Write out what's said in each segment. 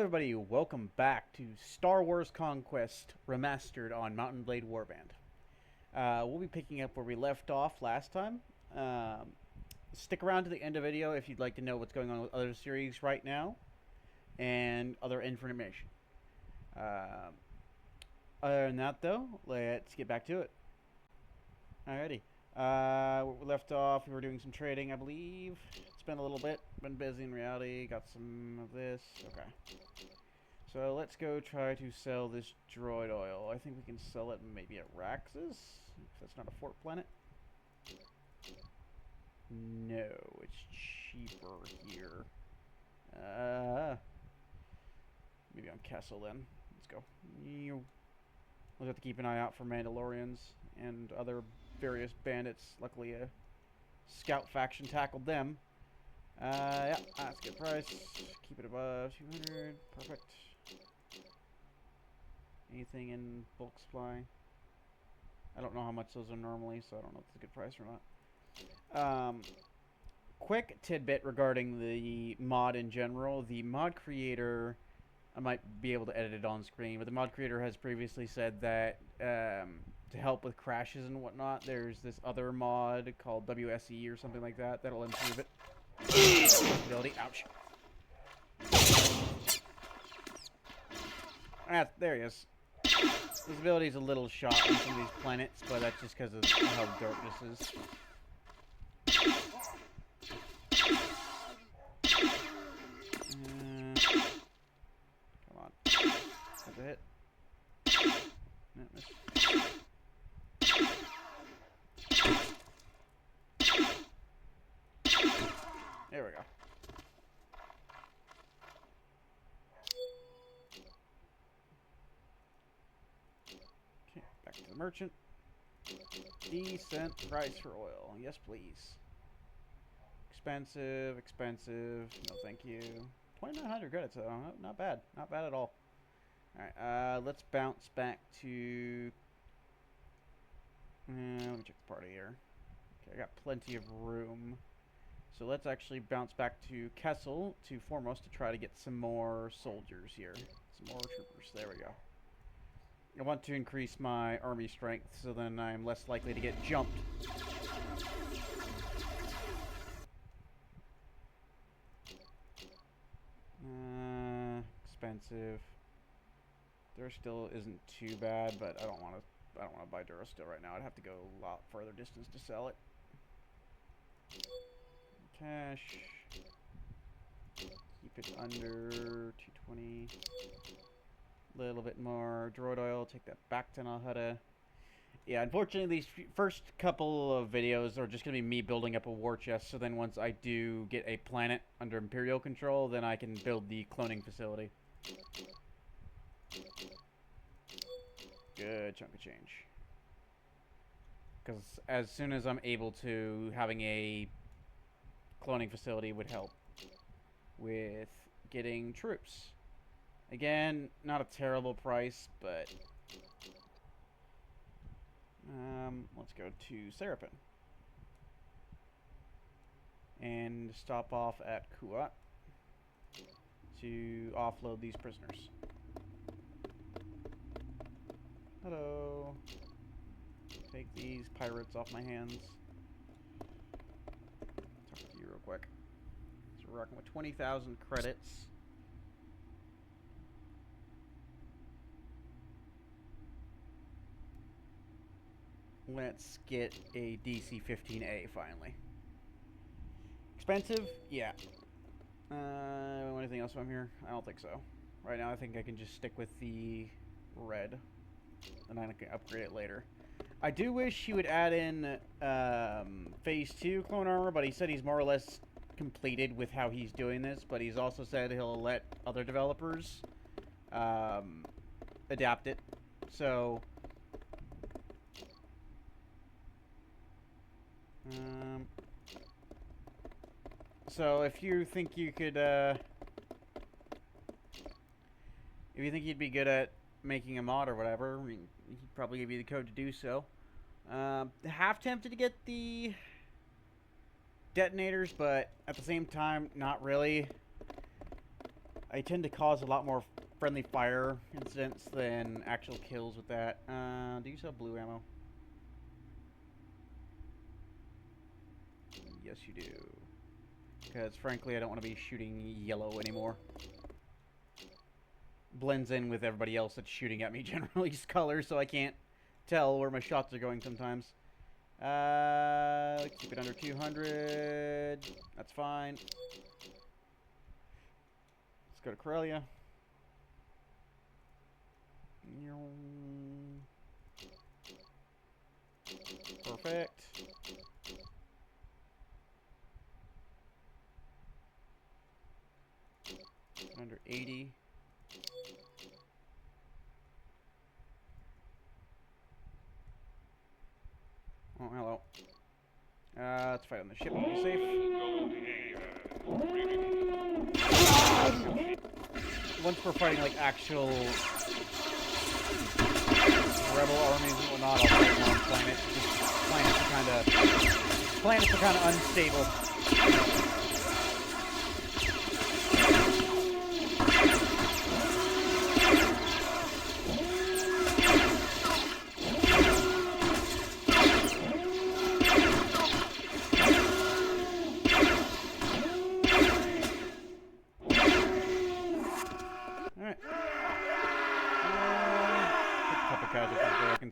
everybody, welcome back to Star Wars Conquest Remastered on Mountain Blade Warband. We'll be picking up where we left off last time. Stick around to the end of the video if you'd like to know what's going on with other series right now and other information. Other than that, though, let's get back to it. Alrighty. Where we left off, we were doing some trading, I believe. It's been a little bit. Been busy in reality. Got some of this. Okay. So let's go try to sell this droid oil. I think we can sell it maybe at Raxus, if that's not a fort planet. No, it's cheaper here. Maybe on Kessel then. Let's go. We'll have to keep an eye out for Mandalorians and other various bandits. Luckily, a scout faction tackled them. Yeah, that's a good price. Keep it above 200. Perfect. Anything in bulk supply? I don't know how much those are normally, so I don't know if it's a good price or not. Quick tidbit regarding the mod in general. The mod creator, I might be able to edit it on screen, but the mod creator has previously said that to help with crashes and whatnot, there's this other mod called WSE or something like that that'll improve it. Ability. Ouch. Ah, there he is. His ability's a little shot on some of these planets, but that's just because of how darkness is. Come on. That's a hit. No, miss. There we go. Okay, back to the merchant. Decent price for oil. Yes, please. Expensive, expensive. No, thank you. 2,900 credits, though. Not bad. Not bad at all. Alright, let's bounce back to... let me check the party here. Okay, I got plenty of room. So let's actually bounce back to Kessel to foremost to try to get some more soldiers here. Some more troopers. There we go. I want to increase my army strength so then I'm less likely to get jumped. Expensive. Durasteel isn't too bad, but I don't want to buy Durasteel right now. I'd have to go a lot further distance to sell it. Cash. Keep it under 220. A little bit more droid oil. Take that back to Nalhutta. Yeah, unfortunately, these first couple of videos are just going to be me building up a war chest. So then once I do get a planet under Imperial control, then I can build the cloning facility. Good chunk of change. Because as soon as I'm able to, having a cloning facility would help with getting troops. Again, not a terrible price, but let's go to Serapin and stop off at Kuat to offload these prisoners. Hello. Take these pirates off my hands. Talk to you real quick. So we're rocking with 20,000 credits. Let's get a DC-15A finally. Expensive? Yeah. Anything else from here? I don't think so. Right now I think I can just stick with the red. And I can upgrade it later. I do wish he would add in Phase 2 clone armor, but he said he's more or less completed with how he's doing this, but he's also said he'll let other developers adapt it. So if you think you could, if you think you'd be good at making a mod or whatever, he'd probably give you the code to do so. Half tempted to get the detonators, but at the same time, not really. I tend to cause a lot more friendly fire incidents than actual kills with that. Do you sell blue ammo? Yes, you do. Because, frankly, I don't want to be shooting yellow anymore. Blends in with everybody else that's shooting at me, generally just colors, so I can't tell where my shots are going sometimes. Keep it under 200. That's fine. Let's go to Corellia. Perfect. Under 80. Oh, hello. Let's fight on the ship and be safe. Once we're fighting like actual rebel armies and whatnot, I'll fight more on planet. Planets are kind of unstable.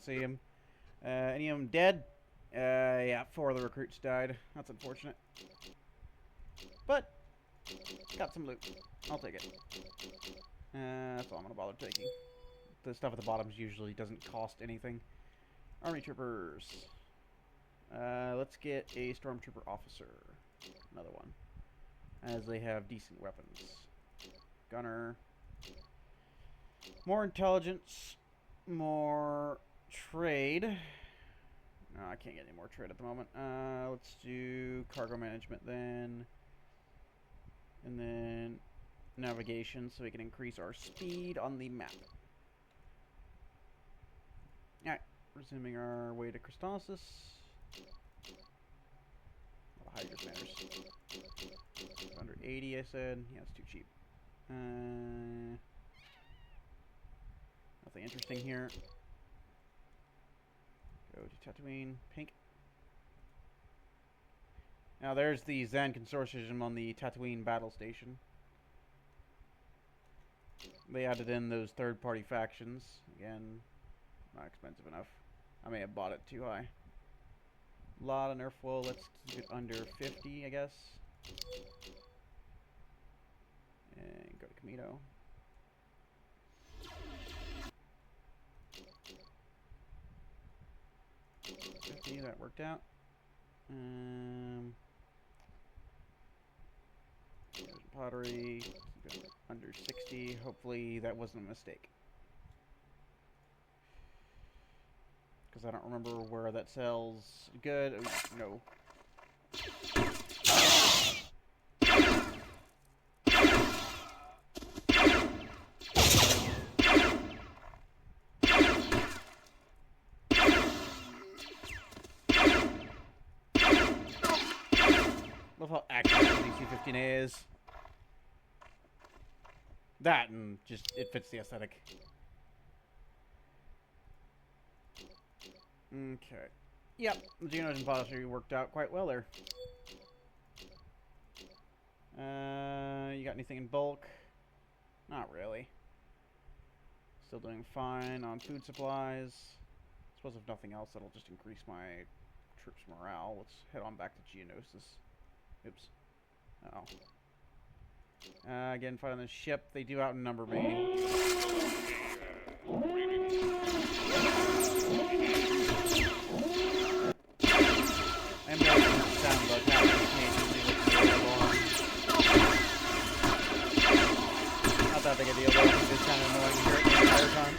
See him. Any of them dead? Yeah, 4 of the recruits died. That's unfortunate. But, got some loot. I'll take it. That's all I'm gonna bother taking. The stuff at the bottom usually doesn't cost anything. Army troopers. Let's get a stormtrooper officer. Another one. As they have decent weapons. Gunner. More intelligence. More trade. No, I can't get any more trade at the moment. Let's do cargo management then. And then navigation so we can increase our speed on the map. Alright, resuming our way to Christosis. The Hydra matters. Under 80, I said. Yeah, it's too cheap. Nothing interesting here. Go to Tatooine. Pink. Now there's the Zen Consortium on the Tatooine battle station. They added in those third-party factions. Again, not expensive enough. I may have bought it too high. A lot of nerf wool. Let's keep it under 50, I guess. And go to Camino. That worked out. Pottery, keep it under 60. Hopefully that wasn't a mistake. Because I don't remember where that sells. Good. Oh, no. Love how accurate the DC-15A is. That and just it fits the aesthetic. Okay. Yep, the Geonosis and Pottery worked out quite well there. You got anything in bulk? Not really. Still doing fine on food supplies. I suppose if nothing else, that'll just increase my troops' morale. Let's head on back to Geonosis. Oops. Uh-oh. Again, fight on the ship. They do outnumber me. I'm going to sound about not that big a deal, though. It's kind of annoying to hear it the entire time.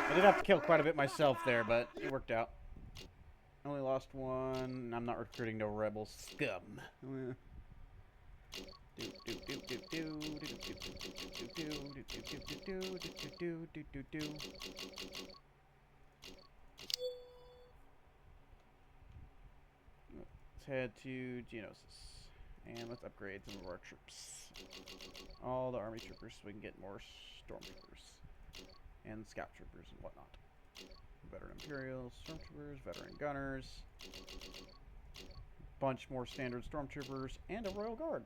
I did have to kill quite a bit myself there, but it worked out. Only lost one. I'm not recruiting no rebel scum. Let's head to Geonosis. And let's upgrade some of our troops. All the army troopers so we can get more stormtroopers. And scout troopers and whatnot. Veteran Imperials, stormtroopers, veteran gunners. Bunch more standard stormtroopers, and a Royal Guard.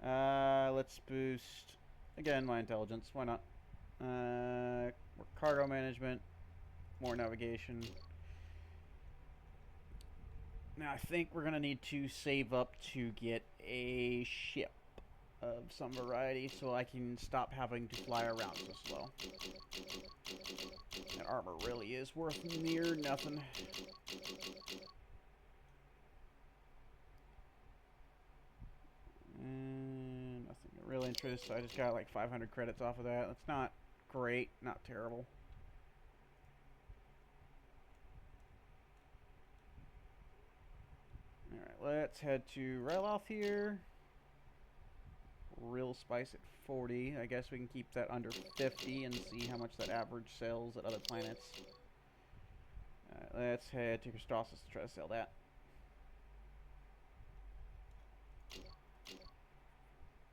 Let's boost, again, my intelligence. Why not? More cargo management. More navigation. Now, I think we're going to need to save up to get a ship of some variety so I can stop having to fly around so slow. That armor really is worth near nothing. Nothing of real interest. I just got like 500 credits off of that. That's not great, not terrible. Alright, let's head to Ryloth here. Real spice at 40. I guess we can keep that under 50 and see how much that average sells at other planets. Let's head to Christosis to try to sell that.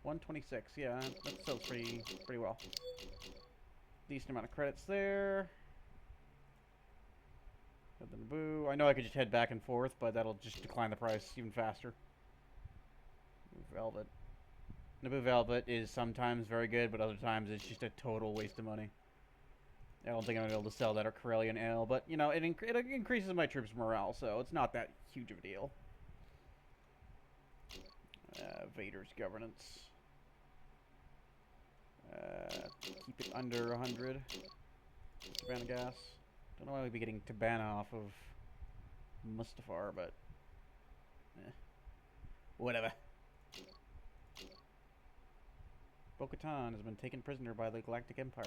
$126, yeah, that sells pretty well. Decent amount of credits there. Head to Naboo. I know I could just head back and forth, but that'll just decline the price even faster. Velvet. Naboo Velvet is sometimes very good, but other times it's just a total waste of money. I don't think I'm going to be able to sell that or Corellian Ale, but, you know, it increases my troops' morale, so it's not that huge of a deal. Vader's Governance. Keep it under 100. Tabana gas. Don't know why we'd be getting Tabana off of Mustafar, but... whatever. Bo-Katan has been taken prisoner by the Galactic Empire.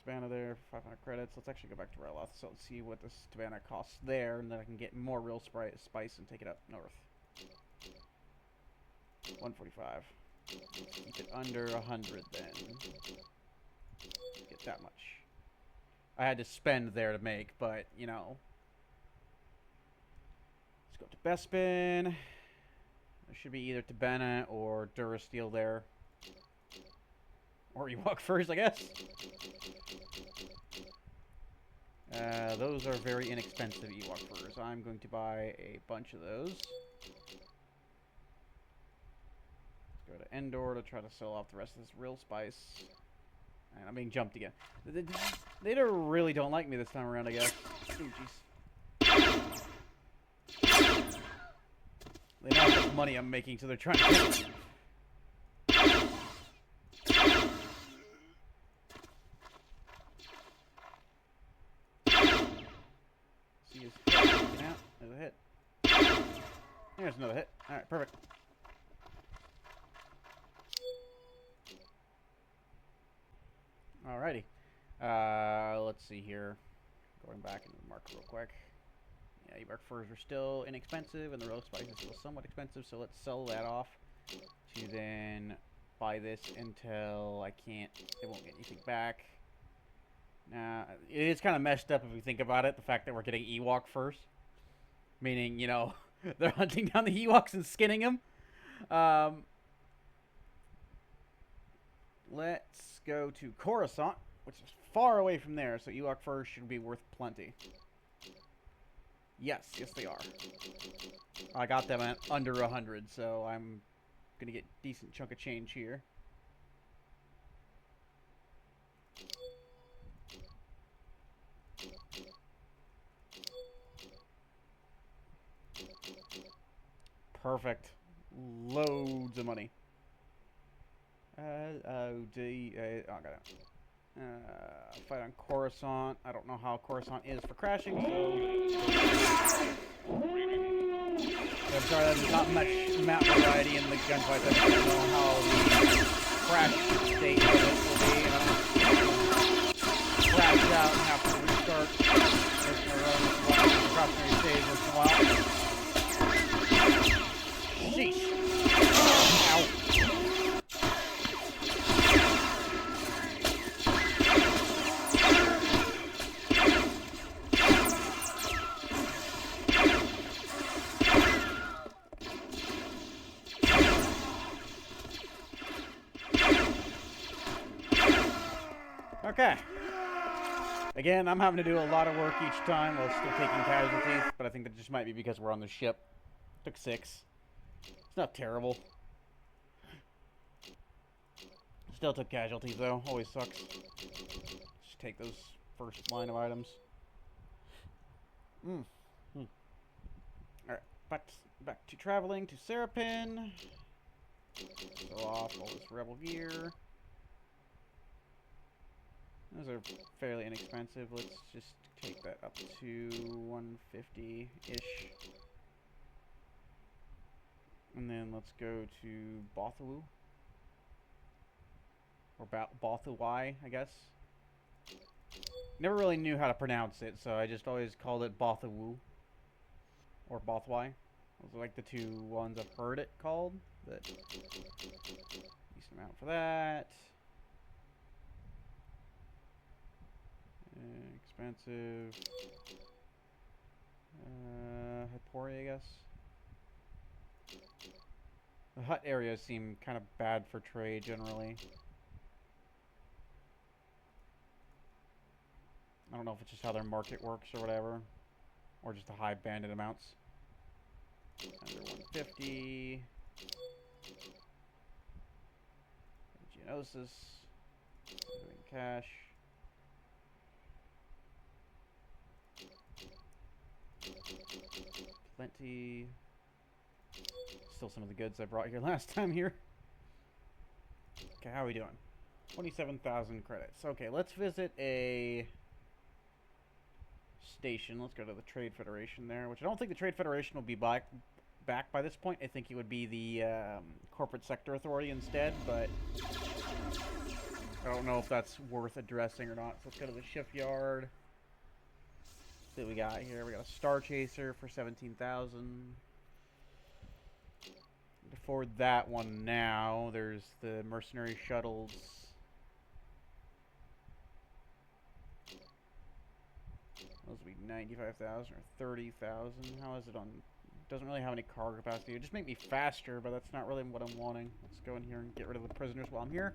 Tabana there, 500 credits. Let's actually go back to Ryloth, so let's see what this Tabana costs there, and then I can get more real spice and take it up north. 145. Keep it under 100 then. Get that much. I had to spend there to make, but, you know. Let's go to Bespin. There should be either Tabana or Durasteel there. Or Ewok first, I guess. Those are very inexpensive Ewok furs. I'm going to buy a bunch of those. Let's go to Endor to try to sell off the rest of this real spice. And I'm being jumped again. They really don't like me this time around, I guess. Ooh, jeez. They know how much money I'm making, so they're trying to kill me. There's a hit. There's another hit. Alright, perfect. Alrighty. Let's see here. Going back into the market real quick. Yeah, Ewok furs are still inexpensive, and the real spice is still somewhat expensive, so let's sell that off to then buy this until I won't get anything back. Nah, it is kind of messed up if you think about it, the fact that we're getting Ewok first. Meaning, you know, they're hunting down the Ewoks and skinning them. Let's go to Coruscant, which is far away from there, so Ewok furs should be worth plenty. Yes, they are. I got them at under 100, so I'm going to get a decent chunk of change here. Perfect. Loads of money. I got it. Fight on Coruscant. I don't know how Coruscant is for crashing, so... I'm sorry, there's not much map variety in the gunfight. I don't know how the crash state of it will be. I don't crash out and have to restart. There's my run cautionary save once in a while. Sheesh. Ow. Okay. Again, I'm having to do a lot of work each time while still taking casualties, but I think that just might be because we're on the ship. Took 6. It's not terrible. Still took casualties though. Always sucks. Just take those first line of items. Alright, back to traveling to Serapin. Sell off all this rebel gear. Those are fairly inexpensive. Let's just take that up to 150-ish. And then let's go to Bothawu. Or Bothawi, I guess. Never really knew how to pronounce it, so I just always called it Bothawu. Or Bothwai. Those are like the two ones I've heard it called. But decent amount for that. Expensive. Hypori, I guess. The hut areas seem kind of bad for trade generally. I don't know if it's just how their market works or whatever. Or just the high bandit amounts. Under 150. Geonosis. Cash. Plenty. Still some of the goods I brought here last time here. Okay, how are we doing? 27,000 credits. Okay, let's visit a station. Let's go to the Trade Federation there, which I don't think the Trade Federation will be back by this point. I think it would be the Corporate Sector Authority instead, but I don't know if that's worth addressing or not. So let's go to the shipyard. See what we got here. We got a Star Chaser for 17,000. Before that one now, there's the mercenary shuttles. Those would be 95,000 or 30,000. How is it on? Doesn't really have any cargo capacity. It would just make me faster, but that's not really what I'm wanting. Let's go in here and get rid of the prisoners while I'm here.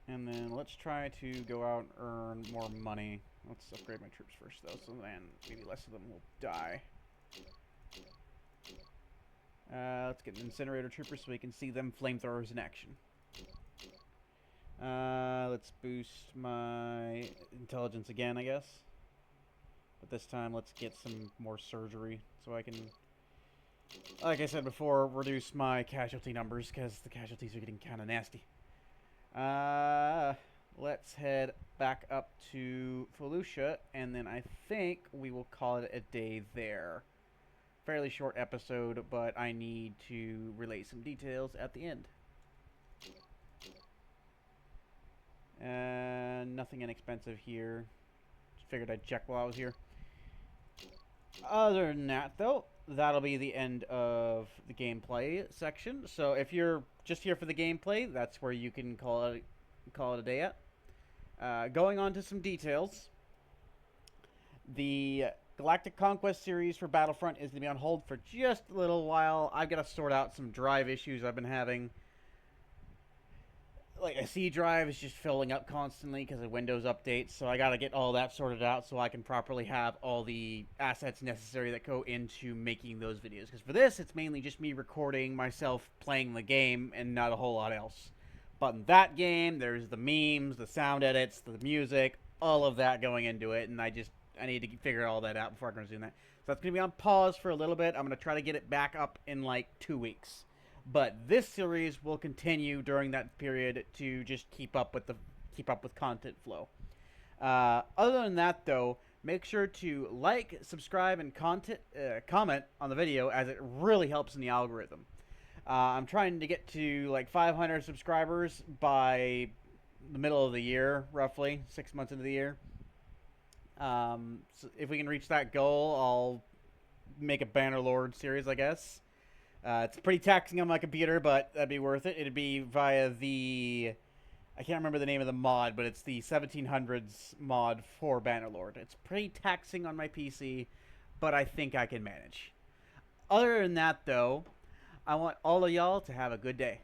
And then let's try to go out and earn more money. Let's upgrade my troops first, though, so then maybe less of them will die. Let's get an incinerator trooper so we can see them flamethrowers in action. Let's boost my intelligence again, I guess. But this time, let's get some more surgery so I can, like I said before, reduce my casualty numbers because the casualties are getting kind of nasty. Let's head back up to Felucia, and then I think we will call it a day there. Fairly short episode, but I need to relay some details at the end. Nothing inexpensive here. Just figured I'd check while I was here. Other than that, though, that'll be the end of the gameplay section. So if you're just here for the gameplay, that's where you can call it a day at. Going on to some details. The Galactic Conquest series for Battlefront is going to be on hold for just a little while. I've got to sort out some drive issues I've been having. Like, a C drive is just filling up constantly because of Windows updates, so I got to get all that sorted out so I can properly have all the assets necessary that go into making those videos. Because for this, it's mainly just me recording myself playing the game and not a whole lot else. But in that game, there's the memes, the sound edits, the music, all of that going into it, and I need to figure all that out before I can resume that. So that's going to be on pause for a little bit. I'm going to try to get it back up in like 2 weeks. But this series will continue during that period to just keep up with content flow. Other than that, though, make sure to like, subscribe, and comment on the video, as it really helps in the algorithm. I'm trying to get to like 500 subscribers by the middle of the year, roughly 6 months into the year. So if we can reach that goal, I'll make a Bannerlord series, I guess. It's pretty taxing on my computer, but that'd be worth it. It'd be via the... I can't remember the name of the mod, but it's the 1700s mod for Bannerlord. It's pretty taxing on my PC, but I think I can manage. Other than that, though, I want all of y'all to have a good day.